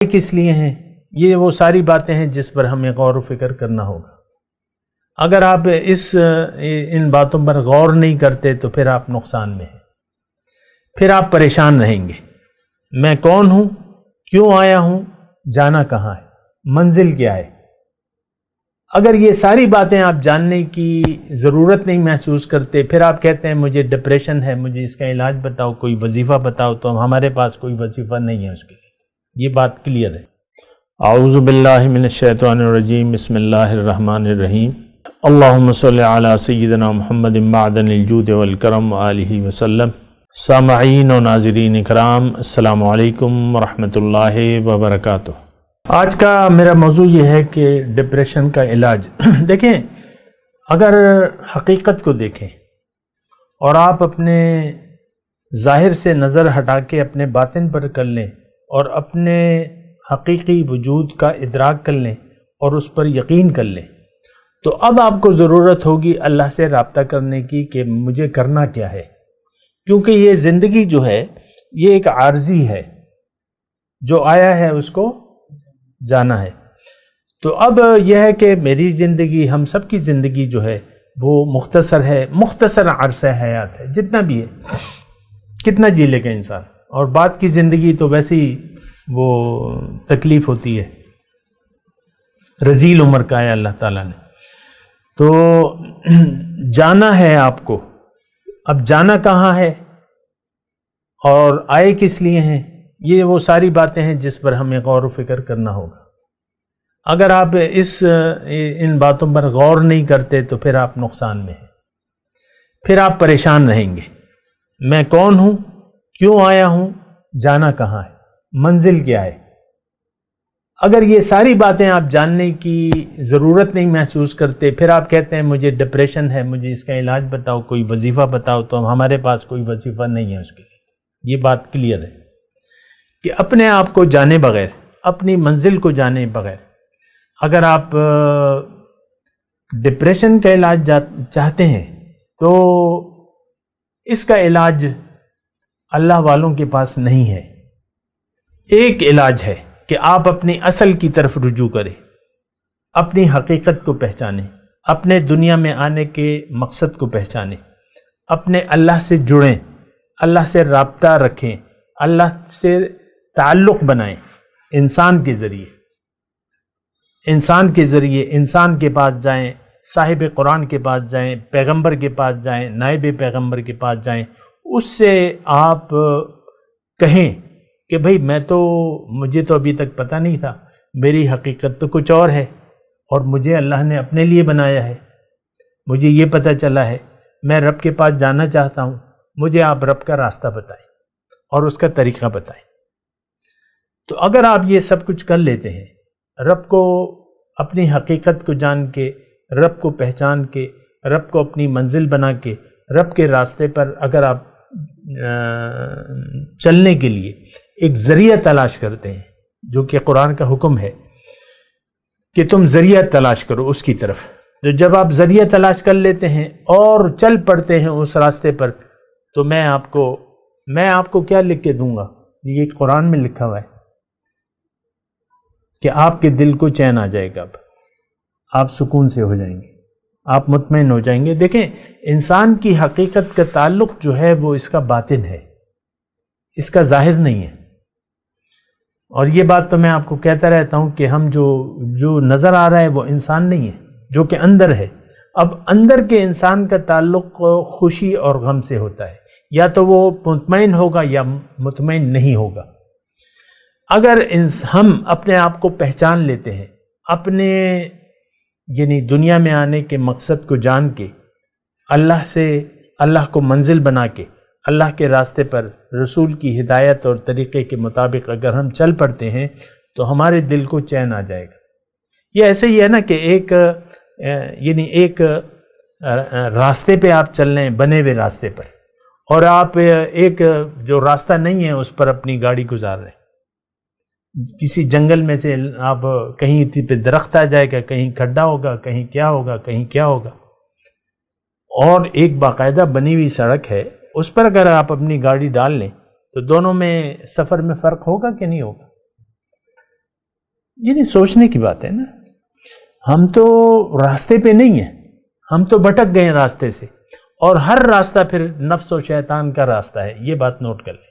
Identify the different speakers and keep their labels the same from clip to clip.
Speaker 1: کس لیے ہیں؟ یہ وہ ساری باتیں ہیں جس پر ہمیں غور و فکر کرنا ہوگا۔ اگر آپ ان باتوں پر غور نہیں کرتے تو پھر آپ نقصان میں ہیں، پھر آپ پریشان رہیں گے۔ میں کون ہوں؟ کیوں آیا ہوں؟ جانا کہاں ہے؟ منزل کیا ہے؟ اگر یہ ساری باتیں آپ جاننے کی ضرورت نہیں محسوس کرتے، پھر آپ کہتے ہیں مجھے ڈپریشن ہے، مجھے اس کا علاج بتاؤ، کوئی وظیفہ بتاؤ، تو ہمارے پاس کوئی وظیفہ نہیں ہے اس کے لیے۔ یہ بات کلیئر ہے۔ اعوذ باللہ من الشیطان الرجیم، بسم اللہ الرحمن الرحیم۔ اللہم صلی علی سیدنا محمد معدن الجود والکرم آلہ وسلم۔ سامعین و ناظرین اکرام، السلام علیکم ورحمۃ اللہ وبرکاتہ۔ آج کا میرا موضوع یہ ہے کہ ڈپریشن کا علاج۔ دیکھیں، اگر حقیقت کو دیکھیں اور آپ اپنے ظاہر سے نظر ہٹا کے اپنے باطن پر کر لیں اور اپنے حقیقی وجود کا ادراک کر لیں اور اس پر یقین کر لیں، تو اب آپ کو ضرورت ہوگی اللہ سے رابطہ کرنے کی کہ مجھے کرنا کیا ہے، کیونکہ یہ زندگی جو ہے یہ ایک عارضی ہے، جو آیا ہے اس کو جانا ہے۔ تو اب یہ ہے کہ میری زندگی، ہم سب کی زندگی جو ہے وہ مختصر ہے، مختصر عرصہ حیات ہے، جتنا بھی ہے، کتنا جی لے گا انسان، اور بعد کی زندگی تو ویسی وہ تکلیف ہوتی ہے، رذیل عمر کا ہے اللہ تعالیٰ نے۔ تو جانا ہے آپ کو، اب جانا کہاں ہے اور آئے کس لیے ہیں، یہ وہ ساری باتیں ہیں جس پر ہمیں غور و فکر کرنا ہوگا۔ اگر آپ ان باتوں پر غور نہیں کرتے تو پھر آپ نقصان میں ہیں، پھر آپ پریشان رہیں گے۔ میں کون ہوں؟ کیوں آیا ہوں؟ جانا کہاں ہے؟ منزل کیا ہے؟ اگر یہ ساری باتیں آپ جاننے کی ضرورت نہیں محسوس کرتے، پھر آپ کہتے ہیں مجھے ڈپریشن ہے، مجھے اس کا علاج بتاؤ، کوئی وظیفہ بتاؤ، تو ہمارے پاس کوئی وظیفہ نہیں ہے اس کے لیے۔ یہ بات کلیئر ہے کہ اپنے آپ کو جانے بغیر، اپنی منزل کو جانے بغیر، اگر آپ ڈپریشن کا علاج چاہتے ہیں تو اس کا علاج اللہ والوں کے پاس نہیں ہے۔ ایک علاج ہے کہ آپ اپنی اصل کی طرف رجوع کریں، اپنی حقیقت کو پہچانیں، اپنے دنیا میں آنے کے مقصد کو پہچانیں، اپنے اللہ سے جڑیں، اللہ سے رابطہ رکھیں، اللہ سے تعلق بنائیں، انسان کے ذریعے انسان کے پاس جائیں، صاحب قرآن کے پاس جائیں، پیغمبر کے پاس جائیں، نائب پیغمبر کے پاس جائیں، اس سے آپ کہیں کہ بھئی مجھے تو ابھی تک پتہ نہیں تھا، میری حقیقت تو کچھ اور ہے، اور مجھے اللہ نے اپنے لیے بنایا ہے، مجھے یہ پتہ چلا ہے، میں رب کے پاس جانا چاہتا ہوں، مجھے آپ رب کا راستہ بتائیں اور اس کا طریقہ بتائیں۔ تو اگر آپ یہ سب کچھ کر لیتے ہیں، رب کو، اپنی حقیقت کو جان کے، رب کو پہچان کے، رب کو اپنی منزل بنا کے، رب کے راستے پر اگر آپ چلنے کے لیے ایک ذریعہ تلاش کرتے ہیں، جو کہ قرآن کا حکم ہے کہ تم ذریعہ تلاش کرو اس کی طرف، تو جب آپ ذریعہ تلاش کر لیتے ہیں اور چل پڑتے ہیں اس راستے پر، تو میں آپ کو کیا لکھ کے دوں گا؟ یہ قرآن میں لکھا ہوا ہے کہ آپ کے دل کو چین آ جائے گا، اب آپ سکون سے ہو جائیں گے، آپ مطمئن ہو جائیں گے۔ دیکھیں، انسان کی حقیقت کا تعلق جو ہے وہ اس کا باطن ہے، اس کا ظاہر نہیں ہے۔ اور یہ بات تو میں آپ کو کہتا رہتا ہوں کہ ہم جو نظر آ رہا ہے وہ انسان نہیں ہے، جو کہ اندر ہے۔ اب اندر کے انسان کا تعلق خوشی اور غم سے ہوتا ہے، یا تو وہ مطمئن ہوگا یا مطمئن نہیں ہوگا۔ اگر ہم اپنے آپ کو پہچان لیتے ہیں، اپنے دنیا میں آنے کے مقصد کو جان کے، اللہ کو منزل بنا کے، اللہ کے راستے پر رسول کی ہدایت اور طریقے کے مطابق اگر ہم چل پڑتے ہیں تو ہمارے دل کو چین آ جائے گا۔ یہ ایسے ہی ہے نا کہ ایک راستے پہ آپ چل رہے ہیں، بنے ہوئے راستے پر، اور آپ ایک جو راستہ نہیں ہے اس پر اپنی گاڑی گزار رہے ہیں۔ کسی جنگل میں سے آپ کہیں پہ درخت آ جائے گا، کہیں کھڈا ہوگا، کہیں کیا ہوگا، اور ایک باقاعدہ بنی ہوئی سڑک ہے، اس پر اگر آپ اپنی گاڑی ڈال لیں تو دونوں میں سفر میں فرق ہوگا کہ نہیں ہوگا؟ یہ نہیں سوچنے کی بات ہے نا. ہم تو راستے پہ نہیں ہیں, ہم تو بھٹک گئے ہیں راستے سے, اور ہر راستہ پھر نفس و شیطان کا راستہ ہے, یہ بات نوٹ کر لیں.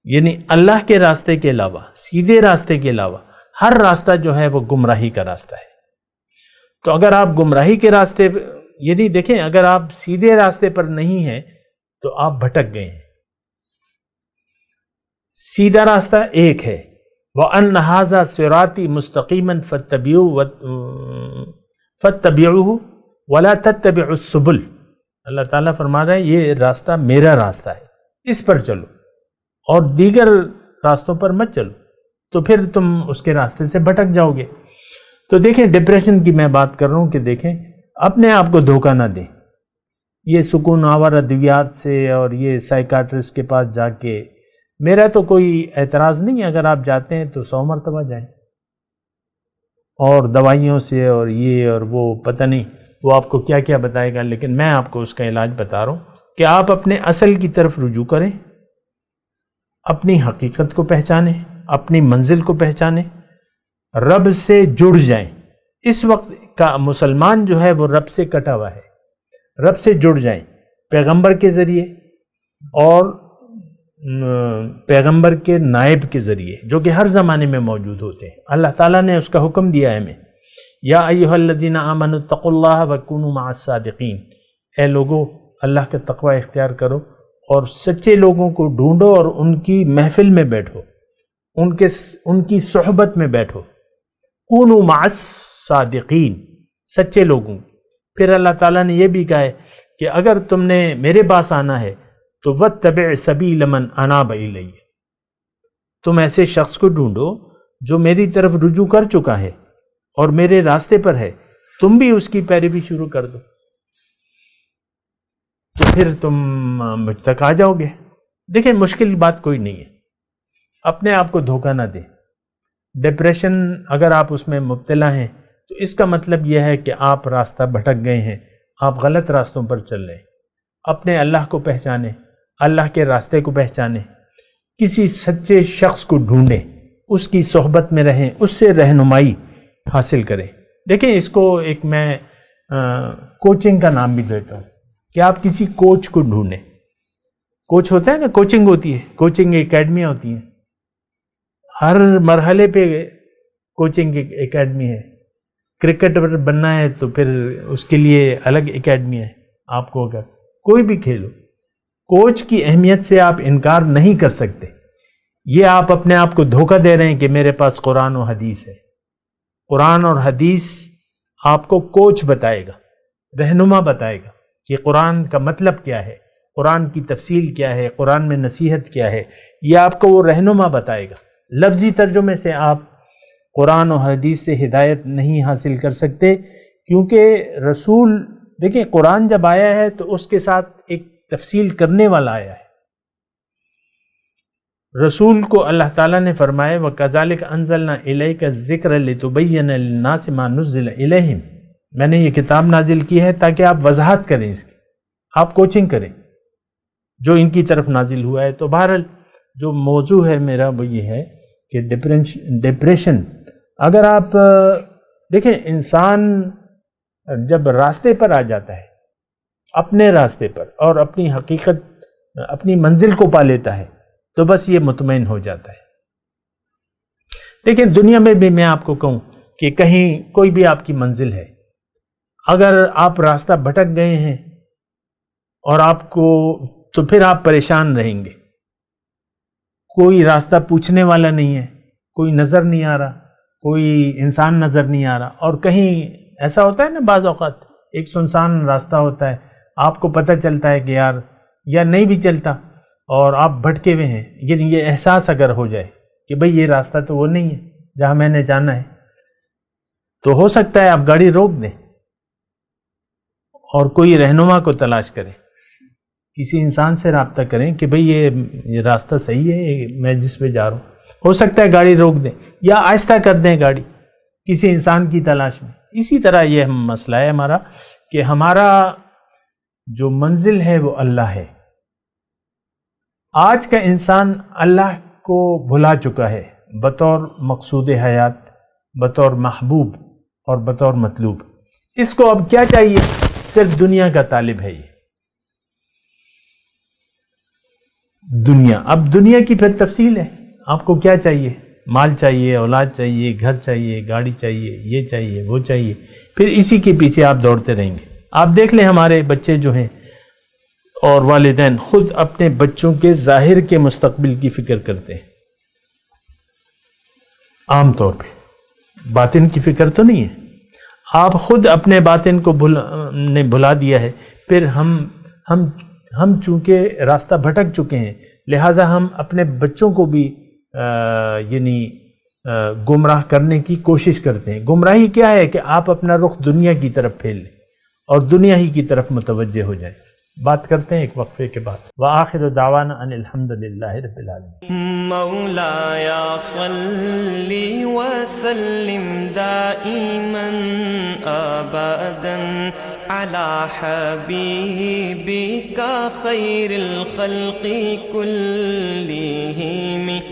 Speaker 1: یعنی اللہ کے راستے کے علاوہ, سیدھے راستے کے علاوہ ہر راستہ جو ہے وہ گمراہی کا راستہ ہے. تو اگر آپ گمراہی کے راستے, یعنی دیکھیں اگر آپ سیدھے راستے پر نہیں ہیں تو آپ بھٹک گئے ہیں. سیدھا راستہ ایک ہے, وَأَنَّ هَذَا صِرَاطِي مُسْتَقِيمًا فَاتَّبِعُوهُ وَلَا تَتَّبِعُوا السُّبُلَ. اللہ تعالیٰ فرما رہا ہے یہ راستہ میرا راستہ ہے, اس پر چلو اور دیگر راستوں پر مت چلو, تو پھر تم اس کے راستے سے بھٹک جاؤ گے. تو دیکھیں ڈپریشن کی میں بات کر رہا ہوں کہ دیکھیں اپنے آپ کو دھوکہ نہ دیں. یہ سکون آور ادویات سے اور یہ سائیکاٹرسٹ کے پاس جا کے, میرا تو کوئی اعتراض نہیں ہے, اگر آپ جاتے ہیں تو 100 مرتبہ جائیں, اور دوائیوں سے اور یہ اور وہ پتہ نہیں وہ آپ کو کیا کیا بتائے گا, لیکن میں آپ کو اس کا علاج بتا رہا ہوں کہ آپ اپنے اصل کی طرف رجوع کریں, اپنی حقیقت کو پہچانیں, اپنی منزل کو پہچانیں, رب سے جڑ جائیں. اس وقت کا مسلمان جو ہے وہ رب سے کٹا ہوا ہے, رب سے جڑ جائیں پیغمبر کے ذریعے اور پیغمبر کے نائب کے ذریعے جو کہ ہر زمانے میں موجود ہوتے ہیں. اللہ تعالیٰ نے اس کا حکم دیا ہے ہمیں, یا ایھا الذین آمنوا اتقوا اللہ وکونوا مع الصادقین, اے لوگو اللہ کا تقوی اختیار کرو اور سچے لوگوں کو ڈھونڈو اور ان کی محفل میں بیٹھو, ان کی صحبت میں بیٹھو. کونوا مع الصادقین, سچے لوگوں. پھر اللہ تعالیٰ نے یہ بھی کہا ہے کہ اگر تم نے میرے پاس آنا ہے تو وَاتَّبِعْ سَبِيلَ مَنْ أَنَابَ إِلَيَّ, تم ایسے شخص کو ڈھونڈو جو میری طرف رجوع کر چکا ہے اور میرے راستے پر ہے, تم بھی اس کی پیروی شروع کر دو, تو پھر تم مجھ تک آ جاؤ گے. دیکھیں مشکل بات کوئی نہیں ہے, اپنے آپ کو دھوکہ نہ دیں. ڈپریشن اگر آپ اس میں مبتلا ہیں تو اس کا مطلب یہ ہے کہ آپ راستہ بھٹک گئے ہیں, آپ غلط راستوں پر چل رہے ہیں. اپنے اللہ کو پہچانیں, اللہ کے راستے کو پہچانیں, کسی سچے شخص کو ڈھونڈیں, اس کی صحبت میں رہیں, اس سے رہنمائی حاصل کریں. دیکھیں اس کو ایک میں کوچنگ کا نام بھی دیتا ہوں کہ آپ کسی کوچ کو ڈھونڈیں. کوچ ہوتا ہے نا, کوچنگ ہوتی ہے, کوچنگ اکیڈمیاں ہوتی ہیں, ہر مرحلے پہ کوچنگ اکیڈمی ہے. کرکٹر بننا ہے تو پھر اس کے لیے الگ اکیڈمی ہے. آپ کو اگر کوئی بھی کھیل ہو, کوچ کی اہمیت سے آپ انکار نہیں کر سکتے. یہ آپ اپنے آپ کو دھوکہ دے رہے ہیں کہ میرے پاس قرآن و حدیث ہے. قرآن اور حدیث آپ کو کوچ بتائے گا, رہنما بتائے گا کہ قرآن کا مطلب کیا ہے, قرآن کی تفصیل کیا ہے, قرآن میں نصیحت کیا ہے, یہ آپ کو وہ رہنما بتائے گا. لفظی ترجمے سے آپ قرآن و حدیث سے ہدایت نہیں حاصل کر سکتے, کیونکہ رسول, دیکھیں قرآن جب آیا ہے تو اس کے ساتھ ایک تفصیل کرنے والا آیا ہے. رسول کو اللہ تعالیٰ نے فرمایا وَكَذَلِكَ أَنزَلْنَا إِلَيْكَ الذِّكْرَ لِتُبَيِّنَ لِلنَّاسِ مَا نُزِّلَ إِلَيْهِمْ, میں نے یہ کتاب نازل کی ہے تاکہ آپ وضاحت کریں اس کی, آپ کوچنگ کریں جو ان کی طرف نازل ہوا ہے. تو بہرحال جو موضوع ہے میرا وہ یہ ہے کہ ڈپریشن, اگر آپ دیکھیں انسان جب راستے پر آ جاتا ہے, اپنے راستے پر, اور اپنی حقیقت, اپنی منزل کو پا لیتا ہے, تو بس یہ مطمئن ہو جاتا ہے. لیکن دنیا میں بھی میں آپ کو کہوں کہ کہیں کوئی بھی آپ کی منزل ہے, اگر آپ راستہ بھٹک گئے ہیں اور آپ کو, تو پھر آپ پریشان رہیں گے. کوئی راستہ پوچھنے والا نہیں ہے, کوئی نظر نہیں آ رہا, کوئی انسان نظر نہیں آ رہا. اور کہیں ایسا ہوتا ہے نا بعض اوقات ایک سنسان راستہ ہوتا ہے, آپ کو پتہ چلتا ہے کہ یار, یا نہیں بھی چلتا اور آپ بھٹکے ہوئے ہیں, یعنی یہ احساس اگر ہو جائے کہ بھئی یہ راستہ تو وہ نہیں ہے جہاں میں نے جانا ہے, تو ہو سکتا ہے آپ گاڑی روک دیں اور کوئی رہنما کو تلاش کریں, کسی انسان سے رابطہ کریں کہ بھئی یہ راستہ صحیح ہے میں جس پہ جا رہا ہوں. ہو سکتا ہے گاڑی روک دیں یا آہستہ کر دیں گاڑی کسی انسان کی تلاش میں. اسی طرح یہ مسئلہ ہے ہمارا کہ ہمارا جو منزل ہے وہ اللہ ہے. آج کا انسان اللہ کو بھلا چکا ہے بطور مقصود حیات, بطور محبوب اور بطور مطلوب. اس کو اب کیا چاہیے؟ صرف دنیا کا طالب ہے یہ دنیا. اب دنیا کی پھر تفصیل ہے. آپ کو کیا چاہیے؟ مال چاہیے، اولاد چاہیے، گھر چاہیے، گاڑی چاہیے، یہ چاہیے، وہ چاہیے. پھر اسی کے پیچھے آپ دوڑتے رہیں گے. آپ دیکھ لیں ہمارے بچے جو ہیں اور والدین خود اپنے بچوں کے ظاہر کے مستقبل کی فکر کرتے ہیں عام طور پہ. باطن کی فکر تو نہیں ہے. آپ خود اپنے باطن کو بھلا دیا ہے. پھر ہم چونکہ راستہ بھٹک چکے ہیں، لہٰذا ہم اپنے بچوں کو بھی یعنی گمراہ کرنے کی کوشش کرتے ہیں. گمراہی کیا ہے؟ کہ آپ اپنا رخ دنیا کی طرف پھیر لیں اور دنیا ہی کی طرف متوجہ ہو جائیں. بات کرتے ہیں ایک وقفے کے بعد. وآخر دعوانا ان الحمدللہ رب العالمین.
Speaker 2: مولاي صل وسلم دائما ابدا على حبيبك خير الخلق كلهم